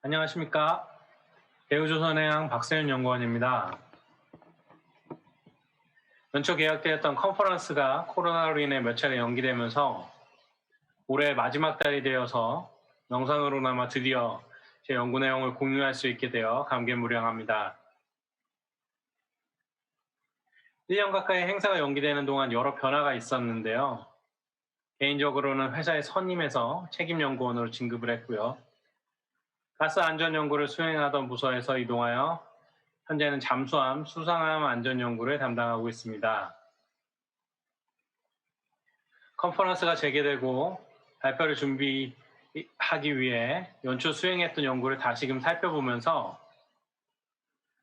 안녕하십니까. 대우조선해양 박세윤 연구원입니다. 연초 계약되었던 컨퍼런스가 코로나로 인해 몇 차례 연기되면서 올해 마지막 달이 되어서 영상으로나마 드디어 제 연구 내용을 공유할 수 있게 되어 감개무량합니다. 1년 가까이 행사가 연기되는 동안 여러 변화가 있었는데요. 개인적으로는 회사의 선임해서 책임연구원으로 진급을 했고요. 가스 안전 연구를 수행하던 부서에서 이동하여 현재는 잠수함, 수상함 안전 연구를 담당하고 있습니다. 컨퍼런스가 재개되고 발표를 준비하기 위해 연초 수행했던 연구를 다시금 살펴보면서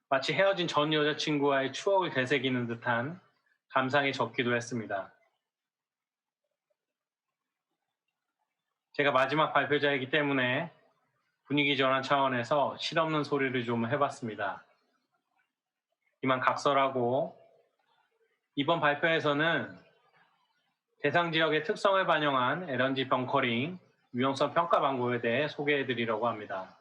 마치 헤어진 전 여자친구와의 추억을 되새기는 듯한 감상이 적기도 했습니다. 제가 마지막 발표자이기 때문에 분위기 전환 차원에서 실없는 소리를 좀 해봤습니다. 이만 각설하고 이번 발표에서는 대상 지역의 특성을 반영한 LNG 벙커링 위험성 평가 방법에 대해 소개해드리려고 합니다.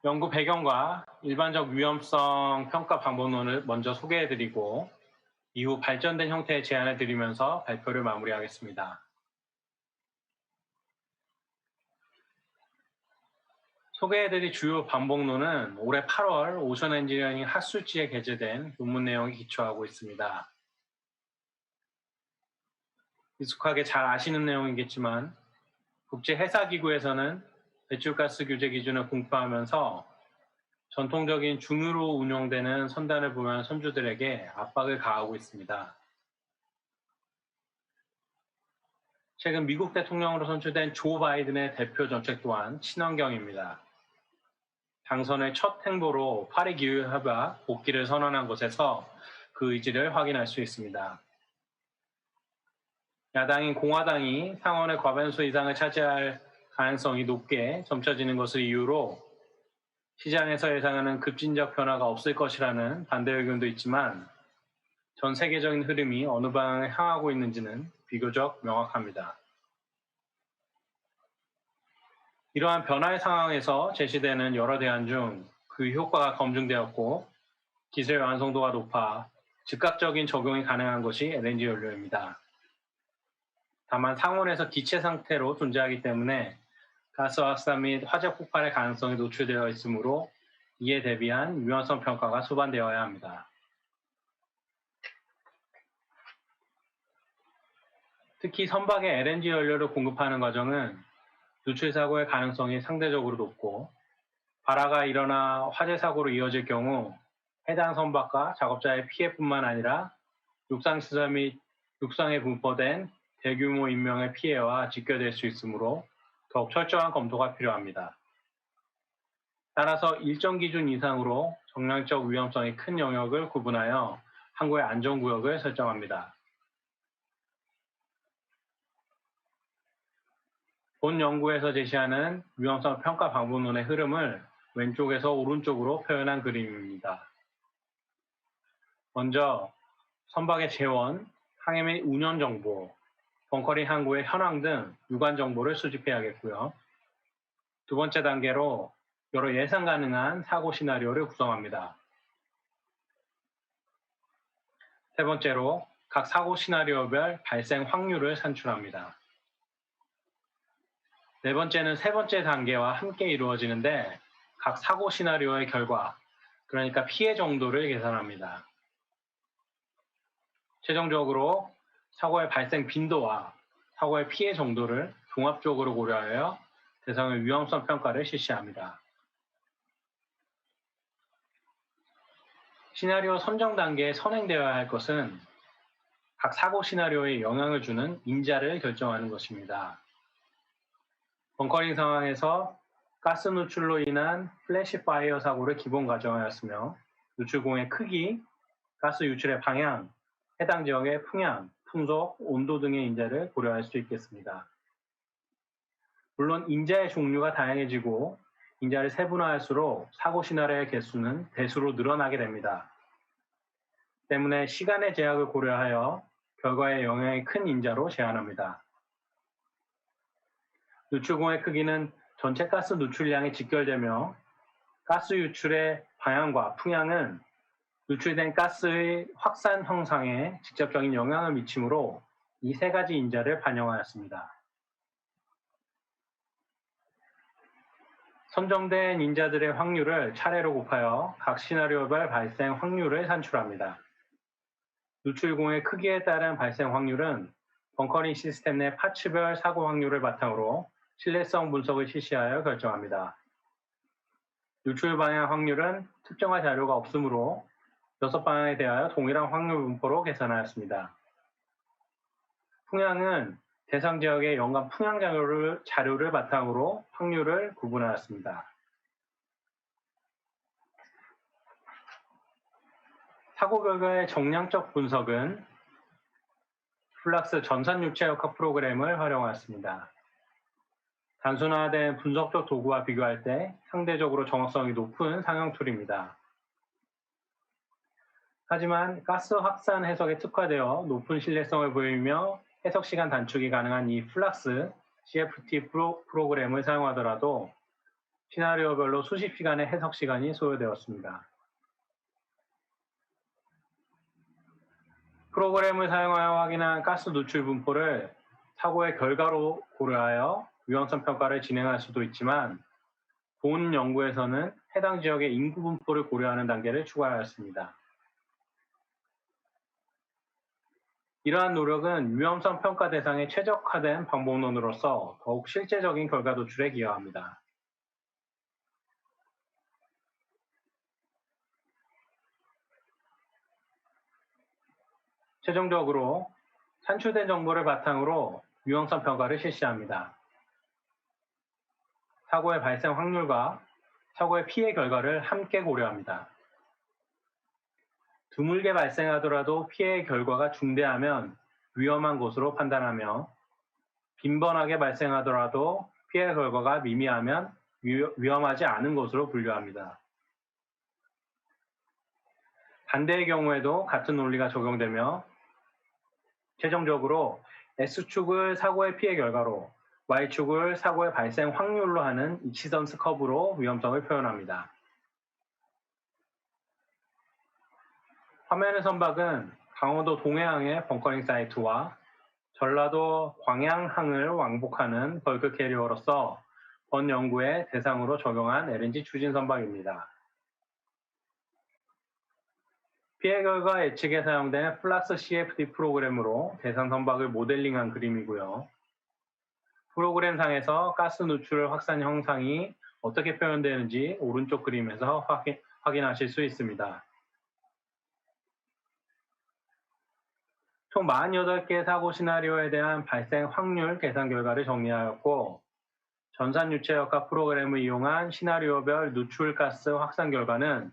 연구 배경과 일반적 위험성 평가 방법론을 먼저 소개해드리고 이후 발전된 형태의 제안을 드리면서 발표를 마무리하겠습니다. 소개해드릴 주요 방법론은 올해 8월 오션 엔지니어링 학술지에 게재된 논문 내용에 기초하고 있습니다. 익숙하게 잘 아시는 내용이겠지만 국제해사기구에서는 배출가스 규제 기준을 공표하면서 전통적인 중유로 운영되는 선단을 보유한 선주들에게 압박을 가하고 있습니다. 최근 미국 대통령으로 선출된 조 바이든의 대표 정책 또한 친환경입니다. 당선 의 첫 행보로 파리 기후협약 복귀를 선언한 것에서 그 의지를 확인할 수 있습니다. 야당인 공화당이 상원의 과반수 이상을 차지할 가능성이 높게 점쳐지는 것을 이유로 시장에서 예상하는 급진적 변화가 없을 것이라는 반대 의견도 있지만 전 세계적인 흐름이 어느 방향에 향하고 있는지는 비교적 명확합니다. 이러한 변화의 상황에서 제시되는 여러 대안 중 그 효과가 검증되었고 기술 완성도가 높아 즉각적인 적용이 가능한 것이 LNG 연료입니다. 다만 상온에서 기체 상태로 존재하기 때문에 가스 확산 및 화재 폭발의 가능성이 노출되어 있으므로 이에 대비한 위험성 평가가 수반되어야 합니다. 특히 선박에 LNG 연료를 공급하는 과정은 누출 사고의 가능성이 상대적으로 높고 발화가 일어나 화재 사고로 이어질 경우 해당 선박과 작업자의 피해뿐만 아니라 육상시설 및 육상에 분포된 대규모 인명의 피해와 직결될 수 있으므로 더욱 철저한 검토가 필요합니다. 따라서 일정 기준 이상으로 정량적 위험성이 큰 영역을 구분하여 항구의 안전구역을 설정합니다. 본 연구에서 제시하는 위험성 평가 방법론의 흐름을 왼쪽에서 오른쪽으로 표현한 그림입니다. 먼저 선박의 재원, 항해 및 운영 정보, 벙커링 항구의 현황 등 유관 정보를 수집해야겠고요. 두 번째 단계로 여러 예상 가능한 사고 시나리오를 구성합니다. 세 번째로 각 사고 시나리오별 발생 확률을 산출합니다. 네 번째는 세 번째 단계와 함께 이루어지는데 각 사고 시나리오의 결과, 그러니까 피해 정도를 계산합니다. 최종적으로 사고의 발생 빈도와 사고의 피해 정도를 종합적으로 고려하여 대상의 위험성 평가를 실시합니다. 시나리오 선정 단계에 선행되어야 할 것은 각 사고 시나리오에 영향을 주는 인자를 결정하는 것입니다. 벙커링 상황에서 가스 누출로 인한 플래시 파이어 사고를 기본 가정하였으며 누출공의 크기, 가스 유출의 방향, 해당 지역의 풍향, 풍속, 온도 등의 인자를 고려할 수 있겠습니다. 물론 인자의 종류가 다양해지고 인자를 세분화할수록 사고 시나리오의 개수는 대수로 늘어나게 됩니다. 때문에 시간의 제약을 고려하여 결과에 영향이 큰 인자로 제한합니다. 누출공의 크기는 전체 가스 누출량에 직결되며 가스 유출의 방향과 풍향은 누출된 가스의 확산 형상에 직접적인 영향을 미치므로 이 세 가지 인자를 반영하였습니다. 선정된 인자들의 확률을 차례로 곱하여 각 시나리오별 발생 확률을 산출합니다. 누출공의 크기에 따른 발생 확률은 벙커링 시스템 내 파츠별 사고 확률을 바탕으로 신뢰성 분석을 실시하여 결정합니다. 유출 방향 확률은 특정한 자료가 없으므로 6방향에 대하여 동일한 확률 분포로 계산하였습니다. 풍향은 대상 지역의 연간 풍향 자료를 바탕으로 확률을 구분하였습니다. 사고 결과의 정량적 분석은 플락스 전산유체역학 프로그램을 활용하였습니다. 단순화된 분석적 도구와 비교할 때 상대적으로 정확성이 높은 상용 툴입니다. 하지만 가스 확산 해석에 특화되어 높은 신뢰성을 보이며 해석 시간 단축이 가능한 이 플락스 CFT 프로그램을 사용하더라도 시나리오별로 수십 시간의 해석 시간이 소요되었습니다. 프로그램을 사용하여 확인한 가스 누출 분포를 사고의 결과로 고려하여 위험성 평가를 진행할 수도 있지만 본 연구에서는 해당 지역의 인구 분포를 고려하는 단계를 추가하였습니다. 이러한 노력은 위험성 평가 대상에 최적화된 방법론으로서 더욱 실제적인 결과 도출에 기여합니다. 최종적으로 산출된 정보를 바탕으로 위험성 평가를 실시합니다. 사고의 발생 확률과 사고의 피해 결과를 함께 고려합니다. 드물게 발생하더라도 피해의 결과가 중대하면 위험한 것으로 판단하며 빈번하게 발생하더라도 피해 결과가 미미하면 위험하지 않은 것으로 분류합니다. 반대의 경우에도 같은 논리가 적용되며 최종적으로 S축을 사고의 피해 결과로 Y축을 사고의 발생 확률로 하는 이치던스 커브로 위험성을 표현합니다. 화면의 선박은 강원도 동해항의 벙커링 사이트와 전라도 광양항을 왕복하는 벌크 캐리어로서 본 연구의 대상으로 적용한 LNG 추진 선박입니다. 피해 결과 예측에 사용된 플락스 CFD 프로그램으로 대상 선박을 모델링한 그림이고요. 프로그램상에서 가스 누출 확산 형상이 어떻게 표현되는지 오른쪽 그림에서 확인하실 수 있습니다. 총 48개의 사고 시나리오에 대한 발생 확률 계산 결과를 정리하였고 전산유체역학 프로그램을 이용한 시나리오별 누출가스 확산 결과는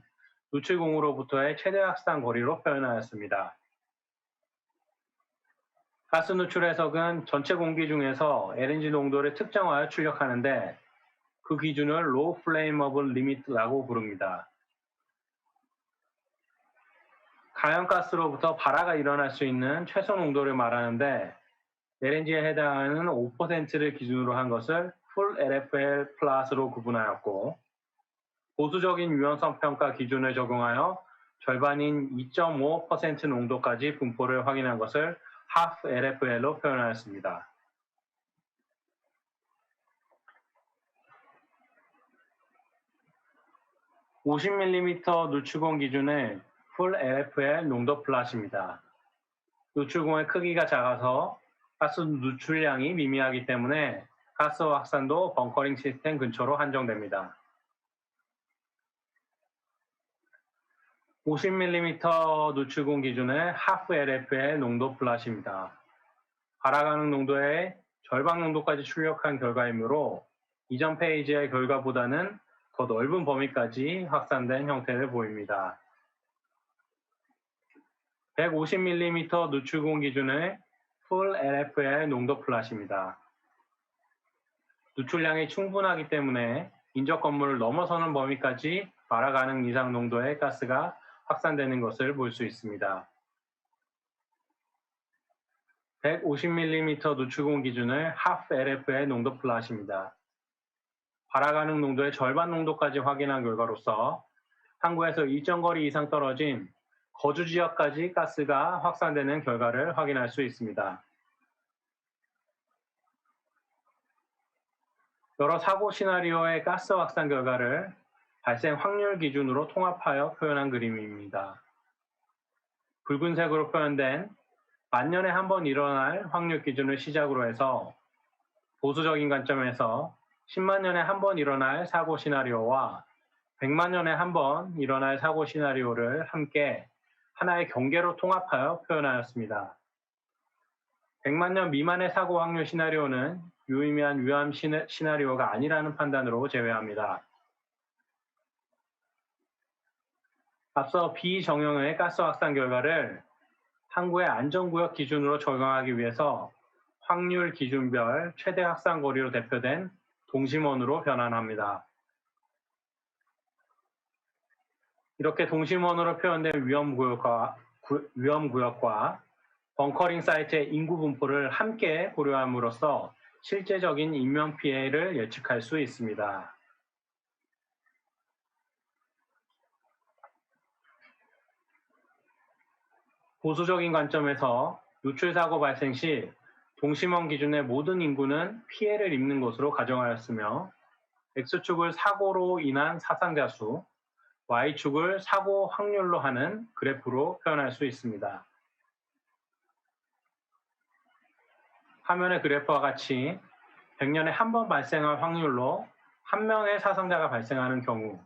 누출공으로부터의 최대 확산 거리로 표현하였습니다. 가스 누출 해석은 전체 공기 중에서 LNG 농도를 특정하여 출력하는데 그 기준을 Low Flammable Limit라고 부릅니다. 가연가스로부터 발화가 일어날 수 있는 최소 농도를 말하는데 LNG에 해당하는 5%를 기준으로 한 것을 Full LFL Plus로 구분하였고 보수적인 위험성 평가 기준을 적용하여 절반인 2.5% 농도까지 분포를 확인한 것을 Half LFL로 표현하였습니다. (50mm) 누출공 기준의 Full LFL 농도 플랫입니다. 누출공의 크기가 작아서 가스 누출량이 미미하기 때문에 가스 확산도 벙커링 시스템 근처로 한정됩니다. (50mm) 누출공 기준의 하프 LFL 농도 플랫입니다. 발화 가능 농도의 절반 농도까지 출력한 결과이므로 이전 페이지의 결과보다는 더 넓은 범위까지 확산된 형태를 보입니다. (150mm) 누출공 기준의 풀 LFL 농도 플랫입니다. 누출량이 충분하기 때문에 인적 건물을 넘어서는 범위까지 발화 가능 이상 농도의 가스가 확산되는 것을 볼 수 있습니다. 150mm 누출공 기준을 half-LF의 농도 플랫입니다. 발화 가능 농도의 절반 농도까지 확인한 결과로서 항구에서 일정 거리 이상 떨어진 거주 지역까지 가스가 확산되는 결과를 확인할 수 있습니다. 여러 사고 시나리오의 가스 확산 결과를 발생 확률 기준으로 통합하여 표현한 그림입니다. 붉은색으로 표현된 만년에 한 번 일어날 확률 기준을 시작으로 해서 보수적인 관점에서 10만 년에 한 번 일어날 사고 시나리오와 100만 년에 한 번 일어날 사고 시나리오를 함께 하나의 경계로 통합하여 표현하였습니다. 100만 년 미만의 사고 확률 시나리오는 유의미한 위험 시나리오가 아니라는 판단으로 제외합니다. 앞서 비정형의 가스 확산 결과를 항구의 안전구역 기준으로 적용하기 위해서 확률 기준별 최대 확산 거리로 대표된 동심원으로 변환합니다. 이렇게 동심원으로 표현된 위험구역과 벙커링 사이트의 인구 분포를 함께 고려함으로써 실제적인 인명피해를 예측할 수 있습니다. 보수적인 관점에서 누출사고 발생 시 동심원 기준의 모든 인구는 피해를 입는 것으로 가정하였으며 X축을 사고로 인한 사상자 수, Y축을 사고 확률로 하는 그래프로 표현할 수 있습니다. 화면의 그래프와 같이 100년에 한 번 발생할 확률로 한 명의 사상자가 발생하는 경우,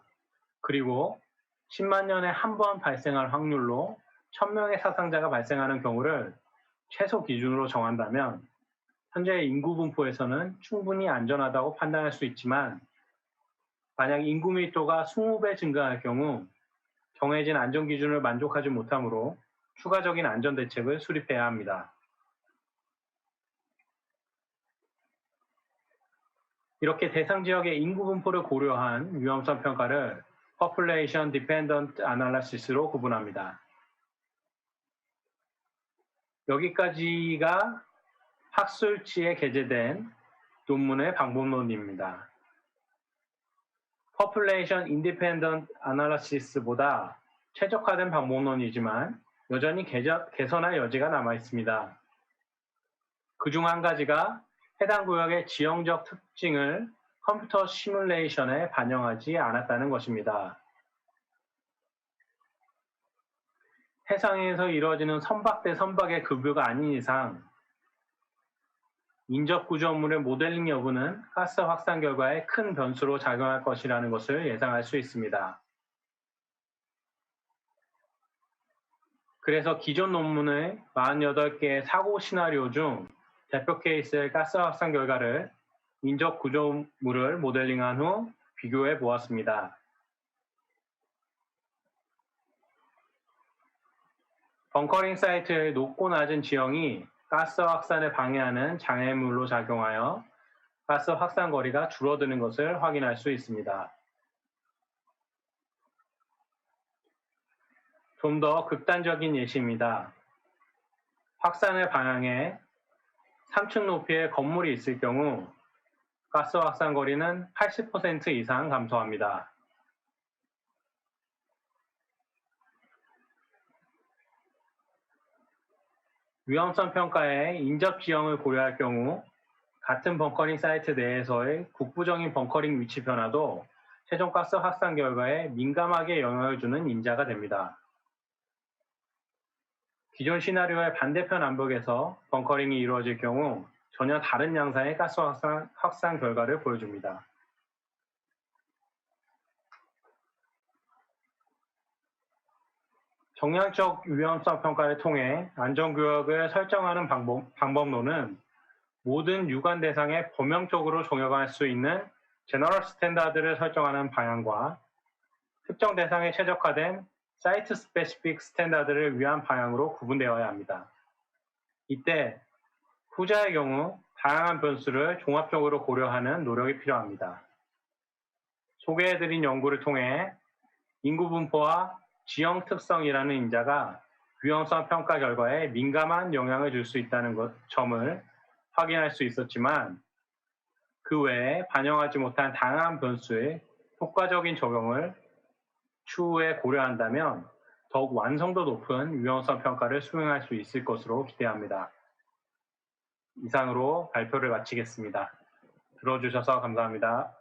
그리고 10만 년에 한 번 발생할 확률로 1000명의 사상자가 발생하는 경우를 최소 기준으로 정한다면 현재의 인구 분포에서는 충분히 안전하다고 판단할 수 있지만 만약 인구 밀도가 20배 증가할 경우 정해진 안전 기준을 만족하지 못하므로 추가적인 안전 대책을 수립해야 합니다. 이렇게 대상 지역의 인구 분포를 고려한 위험성 평가를 Population Dependent Analysis로 구분합니다. 여기까지가 학술지에 게재된 논문의 방법론입니다. Population Independent Analysis보다 최적화된 방법론이지만 여전히 개선할 여지가 남아 있습니다. 그중 한 가지가 해당 구역의 지형적 특징을 컴퓨터 시뮬레이션에 반영하지 않았다는 것입니다. 해상에서 이루어지는 선박 대 선박의 급유가 아닌 이상 인접 구조물의 모델링 여부는 가스 확산 결과에 큰 변수로 작용할 것이라는 것을 예상할 수 있습니다. 그래서 기존 논문의 48개의 사고 시나리오 중 대표 케이스의 가스 확산 결과를 인접 구조물을 모델링한 후 비교해 보았습니다. 벙커링 사이트의 높고 낮은 지형이 가스 확산을 방해하는 장애물로 작용하여 가스 확산 거리가 줄어드는 것을 확인할 수 있습니다. 좀 더 극단적인 예시입니다. 확산을 방향해 3층 높이의 건물이 있을 경우 가스 확산 거리는 80% 이상 감소합니다. 위험성 평가에 인접 지형을 고려할 경우 같은 벙커링 사이트 내에서의 국부적인 벙커링 위치 변화도 최종 가스 확산 결과에 민감하게 영향을 주는 인자가 됩니다. 기존 시나리오의 반대편 남북에서 벙커링이 이루어질 경우 전혀 다른 양상의 가스 확산 결과를 보여줍니다. 정량적 위험성 평가를 통해 안전구역을 설정하는 방법론은 모든 유관 대상에 범용적으로 적용할 수 있는 제너럴 스탠다드를 설정하는 방향과 특정 대상에 최적화된 사이트 스페시픽 스탠다드를 위한 방향으로 구분되어야 합니다. 이때 후자의 경우 다양한 변수를 종합적으로 고려하는 노력이 필요합니다. 소개해드린 연구를 통해 인구 분포와 지형 특성이라는 인자가 위험성 평가 결과에 민감한 영향을 줄 수 있다는 점을 확인할 수 있었지만 그 외에 반영하지 못한 다양한 변수의 효과적인 적용을 추후에 고려한다면 더욱 완성도 높은 위험성 평가를 수행할 수 있을 것으로 기대합니다. 이상으로 발표를 마치겠습니다. 들어주셔서 감사합니다.